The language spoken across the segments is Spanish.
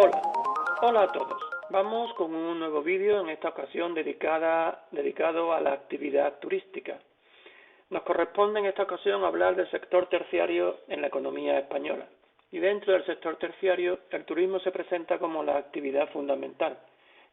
Hola, hola a todos. Vamos con un nuevo vídeo, en esta ocasión dedicado a la actividad turística. Nos corresponde en esta ocasión hablar del sector terciario en la economía española. Y dentro del sector terciario, el turismo se presenta como la actividad fundamental,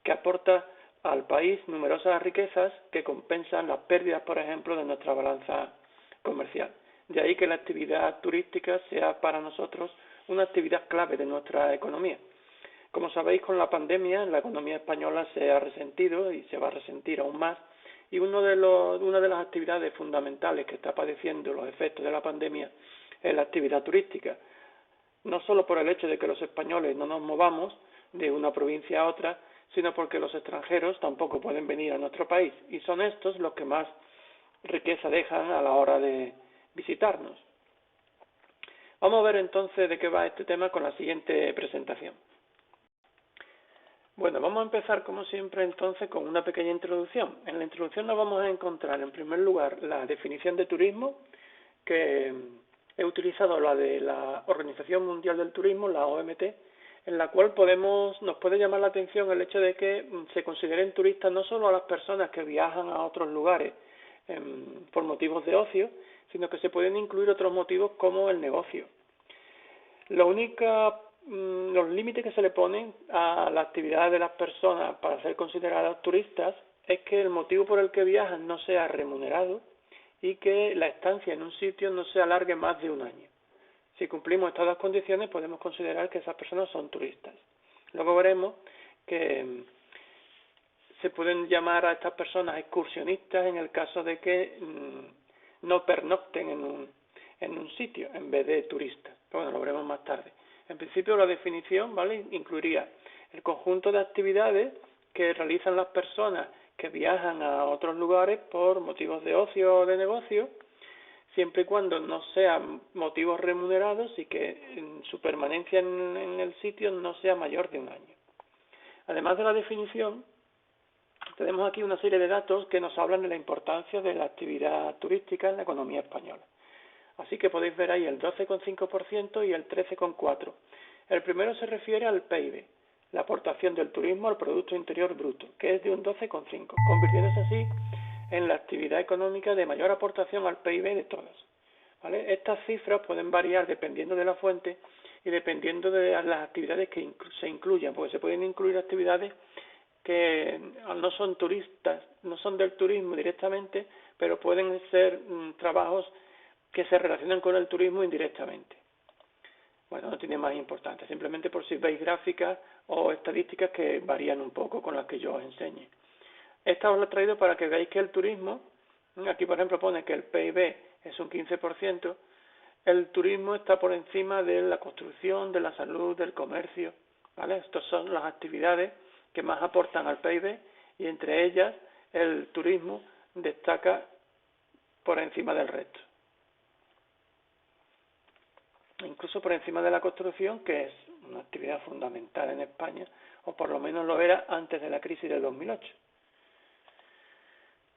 que aporta al país numerosas riquezas que compensan las pérdidas, por ejemplo, de nuestra balanza comercial. De ahí que la actividad turística sea para nosotros una actividad clave de nuestra economía. Como sabéis, con la pandemia, la economía española se ha resentido y se va a resentir aún más, y una de las actividades fundamentales que está padeciendo los efectos de la pandemia es la actividad turística. No solo por el hecho de que los españoles no nos movamos de una provincia a otra, sino porque los extranjeros tampoco pueden venir a nuestro país, y son estos los que más riqueza dejan a la hora de visitarnos. Vamos a ver entonces de qué va este tema con la siguiente presentación. Bueno, vamos a empezar como siempre entonces con una pequeña introducción. En la introducción nos vamos a encontrar en primer lugar la definición de turismo, que he utilizado la de la Organización Mundial del Turismo, la OMT, en la cual nos puede llamar la atención el hecho de que se consideren turistas no solo a las personas que viajan a otros lugares por motivos de ocio, sino que se pueden incluir otros motivos como el negocio. Los límites que se le ponen a la actividad de las personas para ser consideradas turistas es que el motivo por el que viajan no sea remunerado y que la estancia en un sitio no se alargue más de un año. Si cumplimos estas dos condiciones, podemos considerar que esas personas son turistas. Luego veremos que se pueden llamar a estas personas excursionistas en el caso de que no pernocten en un sitio en vez de turistas. Pero bueno, lo veremos más tarde. En principio, la definición, ¿vale?, incluiría el conjunto de actividades que realizan las personas que viajan a otros lugares por motivos de ocio o de negocio, siempre y cuando no sean motivos remunerados y que su permanencia en el sitio no sea mayor de un año. Además de la definición, tenemos aquí una serie de datos que nos hablan de la importancia de la actividad turística en la economía española. Así que podéis ver ahí el 12,5% y el 13,4%. El primero se refiere al PIB, la aportación del turismo al Producto Interior Bruto, que es de un 12,5%, convirtiéndose así en la actividad económica de mayor aportación al PIB de todas. ¿Vale? Estas cifras pueden variar dependiendo de la fuente y dependiendo de las actividades que se incluyan, porque se pueden incluir actividades que no son turistas, no son del turismo directamente, pero pueden ser trabajos que se relacionan con el turismo indirectamente. Bueno, no tiene más importancia, simplemente por si veis gráficas o estadísticas que varían un poco con las que yo os enseñe. Esta os la he traído para que veáis que el turismo, aquí por ejemplo pone que el PIB es un 15%, el turismo está por encima de la construcción, de la salud, del comercio, ¿vale? Estas son las actividades que más aportan al PIB y entre ellas el turismo destaca por encima del resto. Incluso por encima de la construcción, que es una actividad fundamental en España, o por lo menos lo era antes de la crisis del 2008.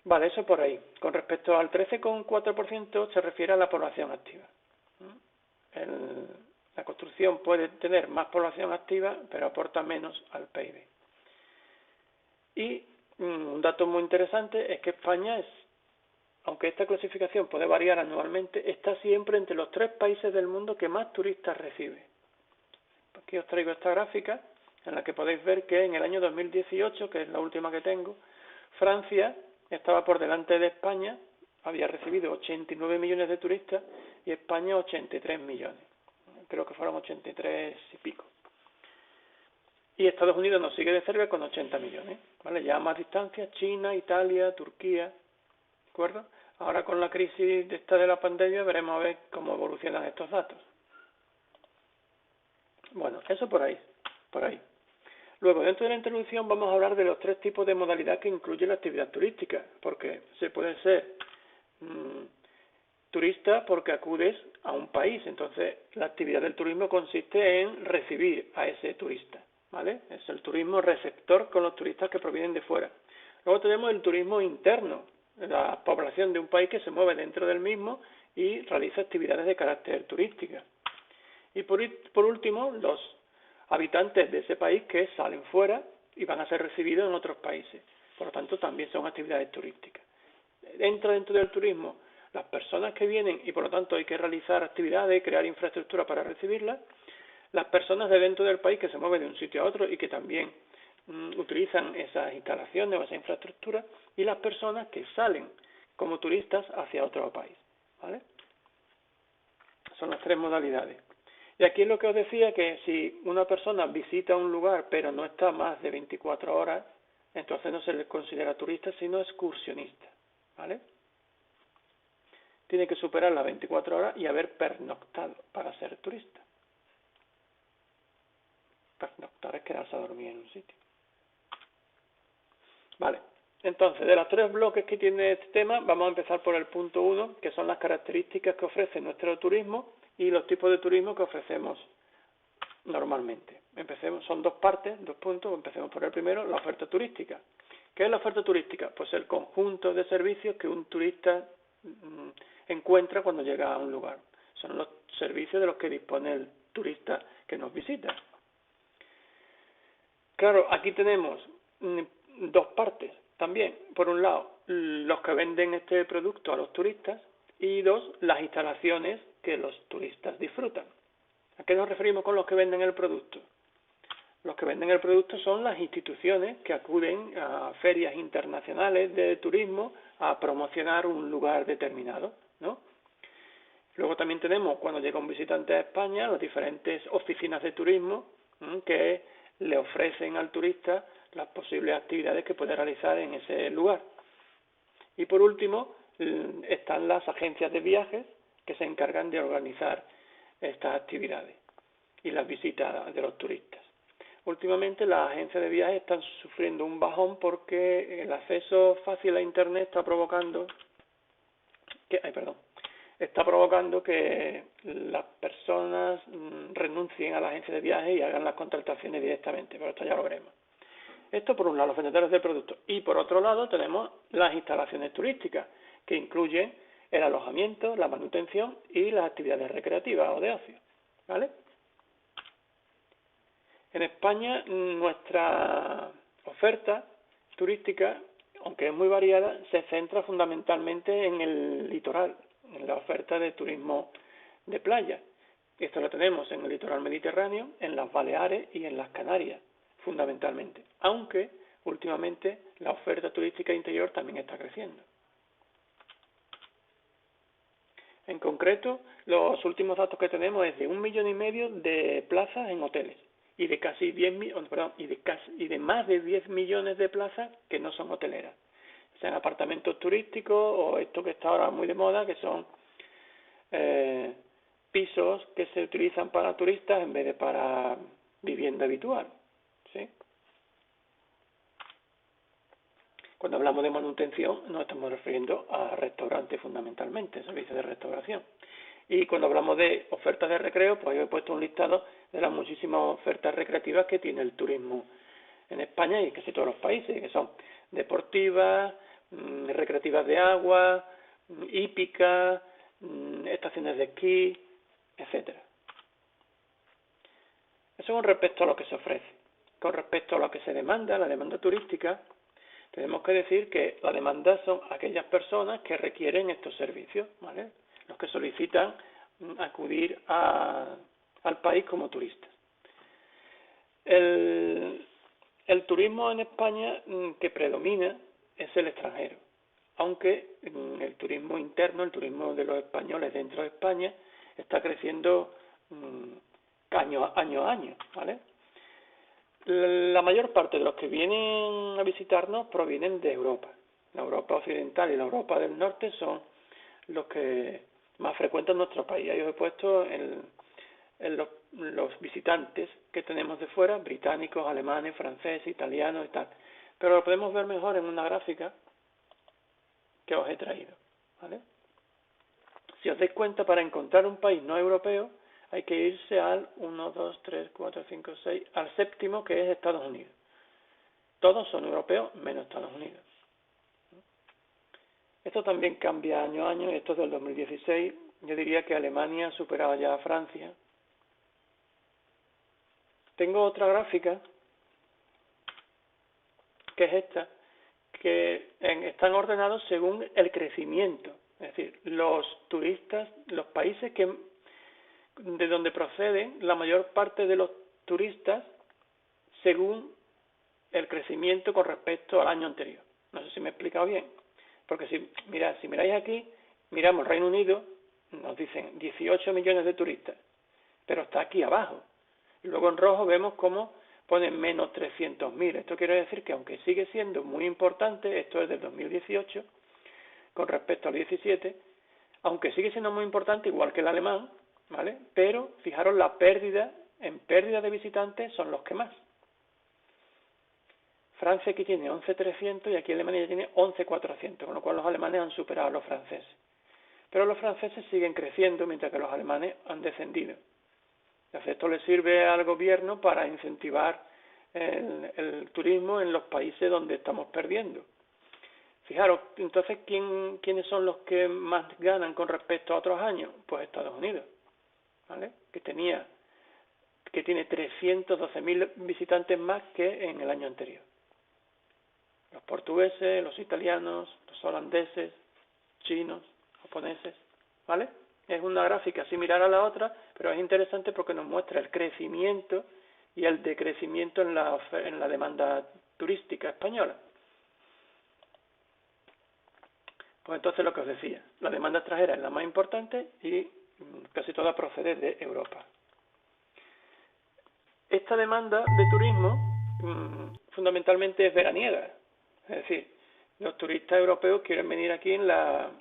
Vale, eso por ahí. Con respecto al 13,4% se refiere a la población activa. La construcción puede tener más población activa, pero aporta menos al PIB. Y un dato muy interesante es que España aunque esta clasificación puede variar anualmente, está siempre entre los 3 países del mundo que más turistas recibe. Aquí os traigo esta gráfica en la que podéis ver que en el año 2018, que es la última que tengo, Francia estaba por delante de España, había recibido 89 millones de turistas y España 83 millones. Creo que fueron 83 y pico. Y Estados Unidos nos sigue de cerca con 80 millones. ¿Vale? Ya a más distancia, China, Italia, Turquía, ¿de acuerdo? Ahora con la crisis de la pandemia veremos a ver cómo evolucionan estos datos. Bueno, eso por ahí. Luego, dentro de la introducción vamos a hablar de los 3 tipos de modalidad que incluye la actividad turística, porque se puede ser turista porque acudes a un país, entonces la actividad del turismo consiste en recibir a ese turista, ¿vale? Es el turismo receptor con los turistas que provienen de fuera. Luego tenemos el turismo interno, la población de un país que se mueve dentro del mismo y realiza actividades de carácter turística. Y por último, los habitantes de ese país que salen fuera y van a ser recibidos en otros países. Por lo tanto, también son actividades turísticas. Entra dentro del turismo las personas que vienen y por lo tanto hay que realizar actividades, crear infraestructura para recibirlas, las personas de dentro del país que se mueven de un sitio a otro y que también utilizan esas instalaciones o esa infraestructura, y las personas que salen como turistas hacia otro país, ¿vale? Son las tres modalidades. Y aquí es lo que os decía, que si una persona visita un lugar pero no está más de 24 horas, entonces no se le considera turista, sino excursionista, ¿vale? Tiene que superar las 24 horas y haber pernoctado para ser turista. Pernoctar es quedarse a dormir en un sitio. Vale, entonces, de los tres bloques que tiene este tema, vamos a empezar por el punto 1, que son las características que ofrece nuestro turismo y los tipos de turismo que ofrecemos normalmente. Empecemos, son dos partes, dos puntos, empecemos por el primero, la oferta turística. ¿Qué es la oferta turística? Pues el conjunto de servicios que un turista encuentra cuando llega a un lugar. Son los servicios de los que dispone el turista que nos visita. Claro, aquí tenemos dos partes también. Por un lado, los que venden este producto a los turistas, y dos, las instalaciones que los turistas disfrutan. ¿A qué nos referimos con los que venden el producto? Los que venden el producto son las instituciones que acuden a ferias internacionales de turismo a promocionar un lugar determinado, ¿no? Luego también tenemos, cuando llega un visitante a España, las diferentes oficinas de turismo que le ofrecen al turista las posibles actividades que puede realizar en ese lugar. Y por último, están las agencias de viajes que se encargan de organizar estas actividades y las visitas de los turistas. Últimamente las agencias de viajes están sufriendo un bajón porque el acceso fácil a Internet está provocando que las personas renuncien a la agencia de viajes y hagan las contrataciones directamente, pero esto ya lo veremos. Esto por un lado, los vendedores de productos. Y por otro lado tenemos las instalaciones turísticas, que incluyen el alojamiento, la manutención y las actividades recreativas o de ocio, ¿vale? En España nuestra oferta turística, aunque es muy variada, se centra fundamentalmente en el litoral, en la oferta de turismo de playa. Esto lo tenemos en el litoral mediterráneo, en las Baleares y en las Canarias, fundamentalmente, aunque últimamente la oferta turística interior también está creciendo. En concreto, los últimos datos que tenemos es de 1,5 millones de plazas en hoteles y de más de 10 millones de plazas que no son hoteleras, sean apartamentos turísticos o esto que está ahora muy de moda, que son pisos que se utilizan para turistas en vez de para vivienda habitual, ¿sí? Cuando hablamos de manutención nos estamos refiriendo a restaurantes fundamentalmente, servicios de restauración. Y cuando hablamos de ofertas de recreo, pues yo he puesto un listado de las muchísimas ofertas recreativas que tiene el turismo en España y en casi todos los países, que son deportivas, recreativas de agua, hípicas, estaciones de esquí, etcétera. Eso con respecto a lo que se ofrece. Con respecto a lo que se demanda, la demanda turística, tenemos que decir que la demanda son aquellas personas que requieren estos servicios, ¿vale? Los que solicitan acudir al país como turistas. El turismo en España que predomina es el extranjero, aunque el turismo interno, el turismo de los españoles dentro de España, está creciendo año a año, ¿vale? La mayor parte de los que vienen a visitarnos provienen de Europa. La Europa occidental y la Europa del norte son los que más frecuentan nuestro país. Ahí os he puesto los visitantes que tenemos de fuera, británicos, alemanes, franceses, italianos y tal. Pero lo podemos ver mejor en una gráfica que os he traído, ¿vale? Si os dais cuenta, para encontrar un país no europeo hay que irse al 1, 2, 3, 4, 5, 6, al séptimo, que es Estados Unidos. Todos son europeos menos Estados Unidos. Esto también cambia año a año, esto es del 2016. Yo diría que Alemania ha superado ya a Francia Tengo otra gráfica, que es esta, que están ordenados según el crecimiento. Es decir, los turistas, los países de donde proceden la mayor parte de los turistas según el crecimiento con respecto al año anterior. No sé si me he explicado bien. Porque si miráis aquí, miramos Reino Unido, nos dicen 18 millones de turistas, pero está aquí abajo. Y luego en rojo vemos cómo ponen menos 300.000. Esto quiere decir que aunque sigue siendo muy importante, esto es del 2018, con respecto al 17, aunque sigue siendo muy importante, igual que el alemán, ¿vale? Pero fijaros la pérdida, en pérdida de visitantes son los que más. Francia aquí tiene 11.300 y aquí Alemania ya tiene 11.400, con lo cual los alemanes han superado a los franceses. Pero los franceses siguen creciendo mientras que los alemanes han descendido. Entonces esto le sirve al gobierno para incentivar el turismo en los países donde estamos perdiendo. Fijaros, entonces, ¿quiénes son los que más ganan con respecto a otros años? Pues Estados Unidos, ¿vale? Que tiene 312.000 visitantes más que en el año anterior. Los portugueses, los italianos, los holandeses, chinos, japoneses, ¿vale? Es una gráfica similar a la otra, pero es interesante porque nos muestra el crecimiento y el decrecimiento en la demanda turística española. Pues entonces lo que os decía, la demanda extranjera es la más importante y casi toda procede de Europa. Esta demanda de turismo fundamentalmente es veraniega, es decir, los turistas europeos quieren venir aquí en la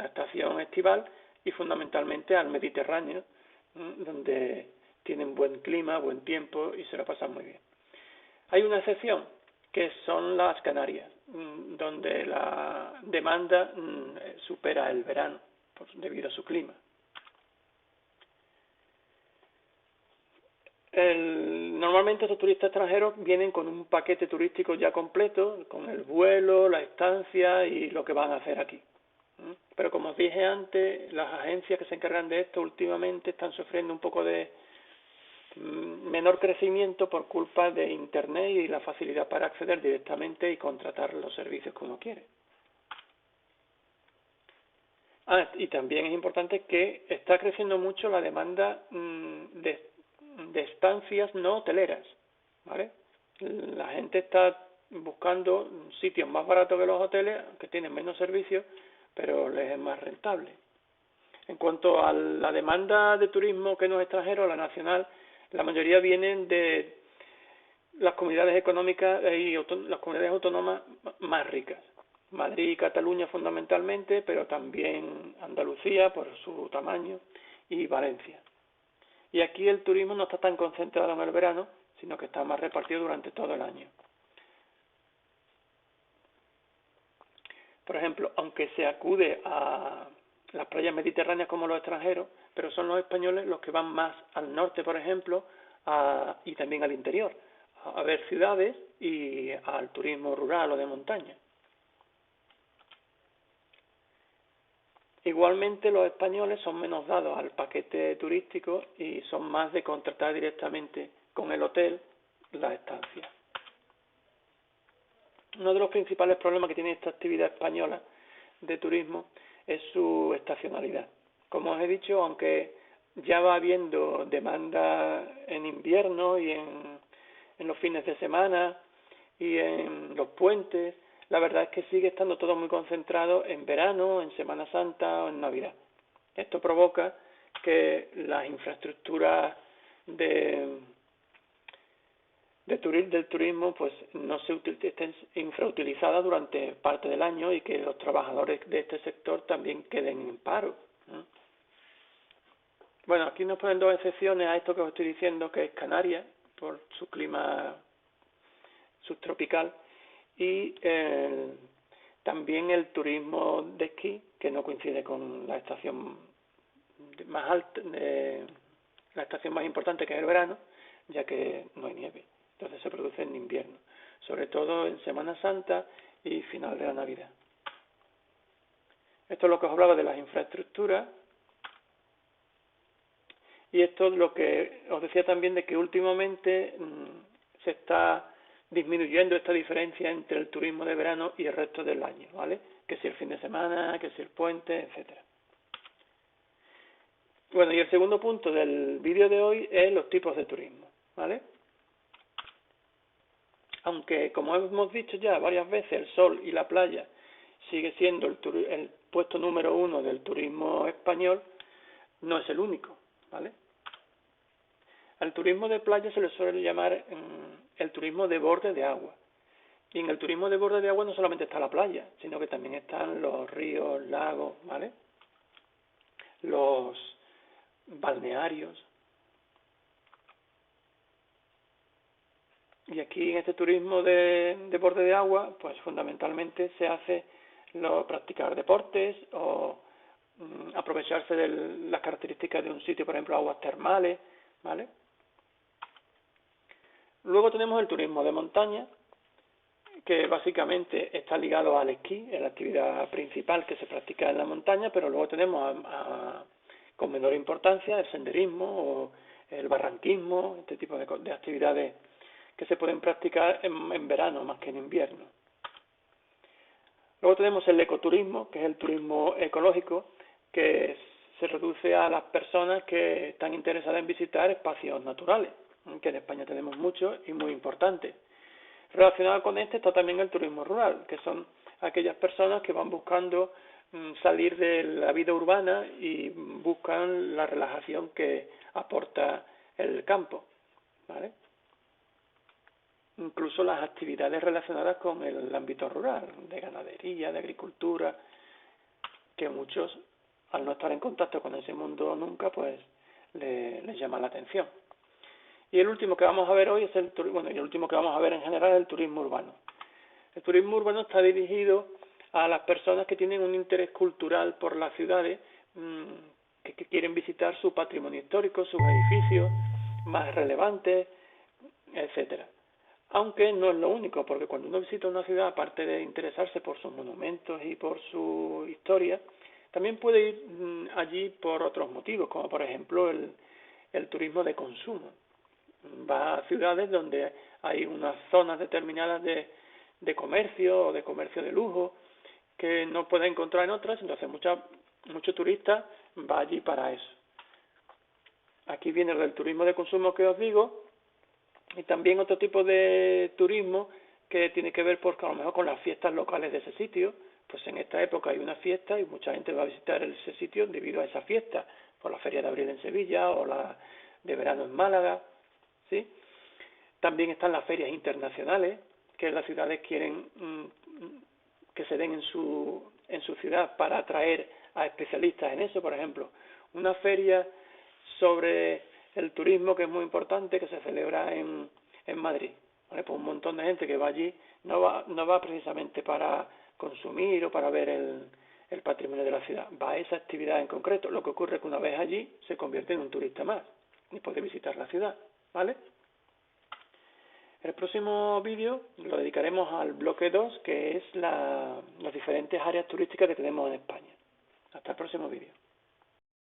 estación estival y fundamentalmente al Mediterráneo, donde tienen buen clima, buen tiempo y se lo pasan muy bien. Hay una excepción, que son las Canarias, donde la demanda supera el verano debido a su clima. Normalmente estos turistas extranjeros vienen con un paquete turístico ya completo, con el vuelo, la estancia y lo que van a hacer aquí. Pero como os dije antes, las agencias que se encargan de esto últimamente están sufriendo un poco de menor crecimiento por culpa de Internet y la facilidad para acceder directamente y contratar los servicios que uno quiere. Y también es importante que está creciendo mucho la demanda de estancias no hoteleras, ¿vale? La gente está buscando sitios más baratos que los hoteles, que tienen menos servicios, pero les es más rentable. En cuanto a la demanda de turismo que no es extranjero, la nacional, la mayoría vienen de las comunidades económicas y las comunidades autónomas más ricas. Madrid y Cataluña fundamentalmente, pero también Andalucía por su tamaño y Valencia. Y aquí el turismo no está tan concentrado en el verano, sino que está más repartido durante todo el año. Por ejemplo, aunque se acude a las playas mediterráneas como los extranjeros, pero son los españoles los que van más al norte, por ejemplo, y también al interior, a ver ciudades y al turismo rural o de montaña. Igualmente los españoles son menos dados al paquete turístico y son más de contratar directamente con el hotel la estancia. Uno de los principales problemas que tiene esta actividad española de turismo es su estacionalidad. Como os he dicho, aunque ya va habiendo demanda en invierno y en los fines de semana y en los puentes, la verdad es que sigue estando todo muy concentrado en verano, en Semana Santa o en Navidad. Esto provoca que las infraestructuras del turismo pues no estén infrautilizadas durante parte del año y que los trabajadores de este sector también queden en paro. Bueno, aquí nos ponen dos excepciones a esto que os estoy diciendo, que es Canarias, por su clima subtropical, y también el turismo de esquí, que no coincide con la estación más alta, la estación más importante, que es el verano, ya que no hay nieve. Entonces se produce en invierno, sobre todo en Semana Santa y final de la Navidad. Esto es lo que os hablaba de las infraestructuras. Y esto es lo que os decía también, de que últimamente se está disminuyendo esta diferencia entre el turismo de verano y el resto del año, ¿vale? Que si el fin de semana, que si el puente, etcétera. Bueno, y el segundo punto del vídeo de hoy es los tipos de turismo, ¿vale? Aunque, como hemos dicho ya varias veces, el sol y la playa sigue siendo el puesto número 1 del turismo español, no es el único, ¿vale? Al turismo de playa se le suele llamar el turismo de borde de agua. Y en el turismo de borde de agua no solamente está la playa, sino que también están los ríos, lagos, ¿vale? Los balnearios. Y aquí en este turismo de borde de agua, pues fundamentalmente se hace practicar deportes o aprovecharse de las características de un sitio, por ejemplo, aguas termales, ¿vale? Luego tenemos el turismo de montaña, que básicamente está ligado al esquí, es la actividad principal que se practica en la montaña, pero luego tenemos con menor importancia el senderismo o el barranquismo, este tipo de actividades que se pueden practicar en verano más que en invierno. Luego tenemos el ecoturismo, que es el turismo ecológico, que se reduce a las personas que están interesadas en visitar espacios naturales, que en España tenemos muchos y muy importantes. Relacionado con este está también el turismo rural, que son aquellas personas que van buscando salir de la vida urbana y buscan la relajación que aporta el campo, ¿vale? Incluso las actividades relacionadas con el ámbito rural, de ganadería, de agricultura, que muchos, al no estar en contacto con ese mundo nunca, pues les llama la atención. Y el último que vamos a ver hoy es el último que vamos a ver en general es el turismo urbano. El turismo urbano está dirigido a las personas que tienen un interés cultural por las ciudades, que quieren visitar su patrimonio histórico, sus edificios más relevantes, etcétera. Aunque no es lo único, porque cuando uno visita una ciudad, aparte de interesarse por sus monumentos y por su historia, también puede ir allí por otros motivos, como por ejemplo el turismo de consumo. Va a ciudades donde hay unas zonas determinadas de comercio o de comercio de lujo que no puede encontrar en otras, entonces mucho turista va allí para eso. Aquí viene el turismo de consumo que os digo, y también otro tipo de turismo que tiene que ver porque a lo mejor con las fiestas locales de ese sitio. Pues en esta época hay una fiesta y mucha gente va a visitar ese sitio debido a esa fiesta, por la Feria de Abril en Sevilla o la de verano en Málaga, ¿sí? También están las ferias internacionales, que las ciudades quieren que se den en su ciudad para atraer a especialistas en eso. Por ejemplo, una feria sobre el turismo, que es muy importante, que se celebra en Madrid, ¿vale? Pues un montón de gente que va allí no va precisamente para consumir o para ver el patrimonio de la ciudad, va a esa actividad en concreto. Lo que ocurre es que una vez allí se convierte en un turista más y puede visitar la ciudad, ¿vale? El próximo vídeo lo dedicaremos al bloque 2, que es las diferentes áreas turísticas que tenemos en España. Hasta el próximo vídeo.